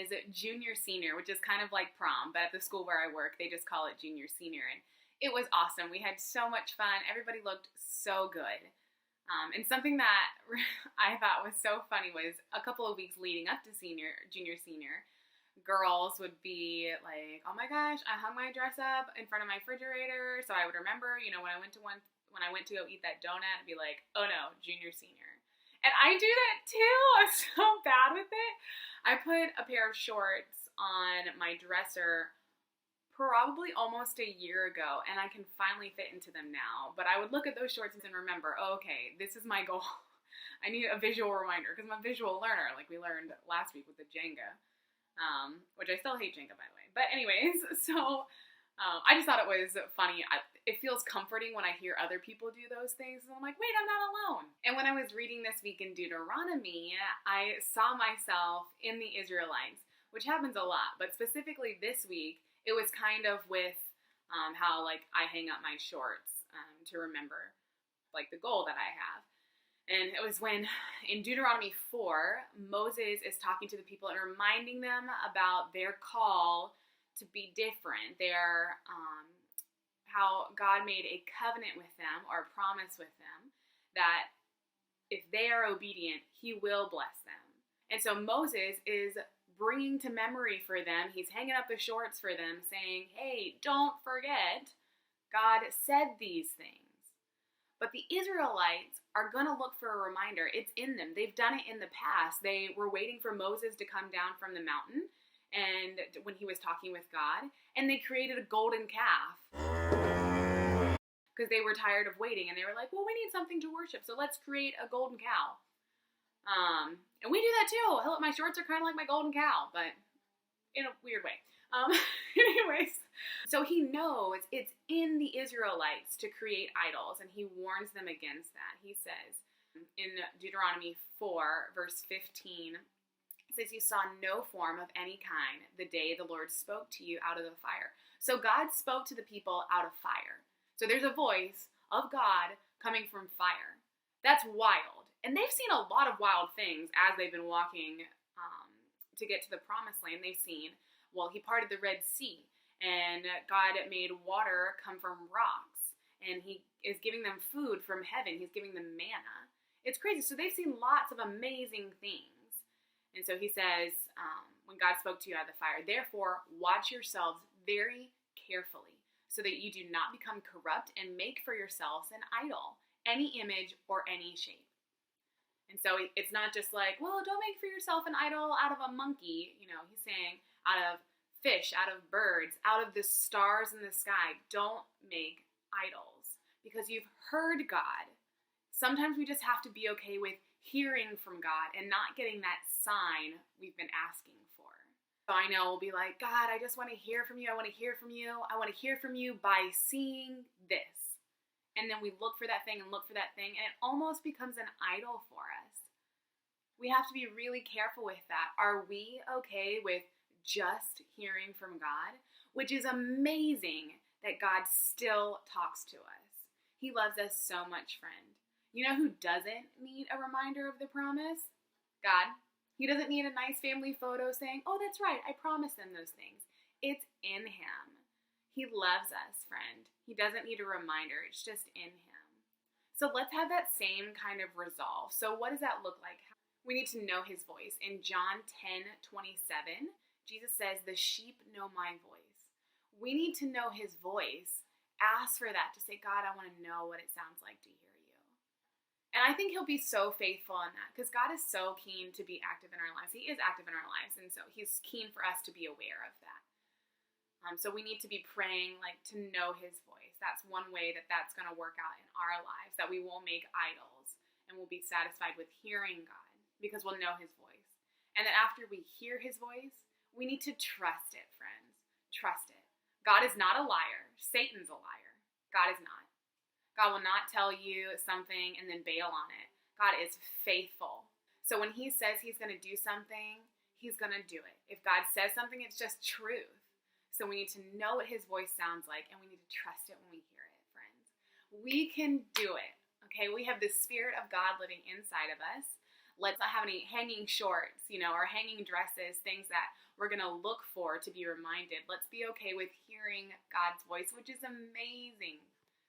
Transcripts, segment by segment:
was junior senior, which is kind of like prom, but at the school where I work, they just call it junior senior. And it was awesome. We had so much fun. Everybody looked so good. And something that I thought was so funny was a couple of weeks leading up to junior senior, girls would be like, oh my gosh, I hung my dress up in front of my refrigerator so I would remember, when I went to go eat that donut, I'd be like, oh no, junior senior. And I do that too. I'm so bad with it. I put a pair of shorts on my dresser probably almost a year ago, and I can finally fit into them now. But I would look at those shorts and remember, oh, okay, this is my goal. I need a visual reminder because I'm a visual learner, like we learned last week with the Jenga, which I still hate Jenga, by the way. But anyways, so I just thought it was funny. It feels comforting when I hear other people do those things. And I'm like, wait, I'm not alone. And when I was reading this week in Deuteronomy, I saw myself in the Israelites, which happens a lot. But specifically this week, it was kind of with how, like, I hang up my shorts to remember, like, the goal that I have. And it was when, in Deuteronomy 4, Moses is talking to the people and reminding them about their call to be different. How God made a covenant with them, or a promise with them, that if they are obedient, He will bless them. And so Moses is bringing to memory for them, he's hanging up the shorts for them, saying, hey, don't forget, God said these things. But the Israelites are going to look for a reminder. It's in them. They've done it in the past. They were waiting for Moses to come down from the mountain, and when he was talking with God, and they created a golden calf because they were tired of waiting, and they were like, well, we need something to worship, so let's create a golden cow. And we do that too. My shorts are kind of like my golden cow, but in a weird way. Anyways, so he knows it's in the Israelites to create idols, and he warns them against that. He says in Deuteronomy 4, verse 15, it says, you saw no form of any kind the day the Lord spoke to you out of the fire. So God spoke to the people out of fire. So there's a voice of God coming from fire. That's wild. And they've seen a lot of wild things as they've been walking to get to the promised land. They've seen, well, he parted the Red Sea, and God made water come from rocks, and he is giving them food from heaven. He's giving them manna. It's crazy. So they've seen lots of amazing things. And so he says, when God spoke to you out of the fire, therefore watch yourselves very carefully so that you do not become corrupt and make for yourselves an idol, any image or any shape. And so it's not just like, well, don't make for yourself an idol out of a monkey. He's saying out of fish, out of birds, out of the stars in the sky. Don't make idols because you've heard God. Sometimes we just have to be okay with hearing from God and not getting that sign we've been asking for. So I know we'll be like, God, I just want to hear from you. I want to hear from you. I want to hear from you by seeing this. And then we look for that thing and look for that thing, and it almost becomes an idol for us. We have to be really careful with that. Are we okay with just hearing from God? Which is amazing that God still talks to us. He loves us so much, friend. You know who doesn't need a reminder of the promise? God. He doesn't need a nice family photo saying, oh, that's right, I promised them those things. It's in Him. He loves us, friend. He doesn't need a reminder. It's just in Him. So let's have that same kind of resolve. So what does that look like? We need to know His voice. In John 10:27, Jesus says, the sheep know my voice. We need to know His voice. Ask for that, to say, God, I want to know what it sounds like to hear you. And I think He'll be so faithful in that, because God is so keen to be active in our lives. He is active in our lives, and so He's keen for us to be aware of that. So we need to be praying, to know His voice. That's one way that's going to work out in our lives, that we won't make idols, and we'll be satisfied with hearing God, because we'll know His voice. And then after we hear His voice, we need to trust it, friends. Trust it. God is not a liar. Satan's a liar. God is not. God will not tell you something and then bail on it. God is faithful. So when He says He's going to do something, He's going to do it. If God says something, it's just truth. So we need to know what His voice sounds like, and we need to trust it when we hear it, friends. We can do it, okay? We have the Spirit of God living inside of us. Let's not have any hanging shorts, or hanging dresses, things that we're going to look for to be reminded. Let's be okay with hearing God's voice, which is amazing.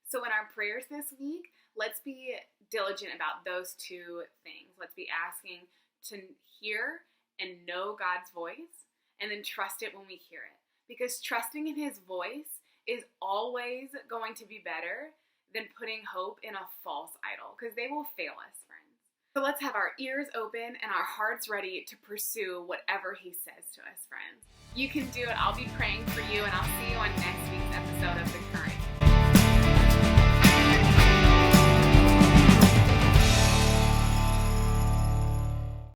So in our prayers this week, let's be diligent about those two things. Let's be asking to hear and know God's voice, and then trust it when we hear it. Because trusting in His voice is always going to be better than putting hope in a false idol, because they will fail us, friends. So let's have our ears open and our hearts ready to pursue whatever He says to us, friends. You can do it. I'll be praying for you, and I'll see you on next week's episode of The Current.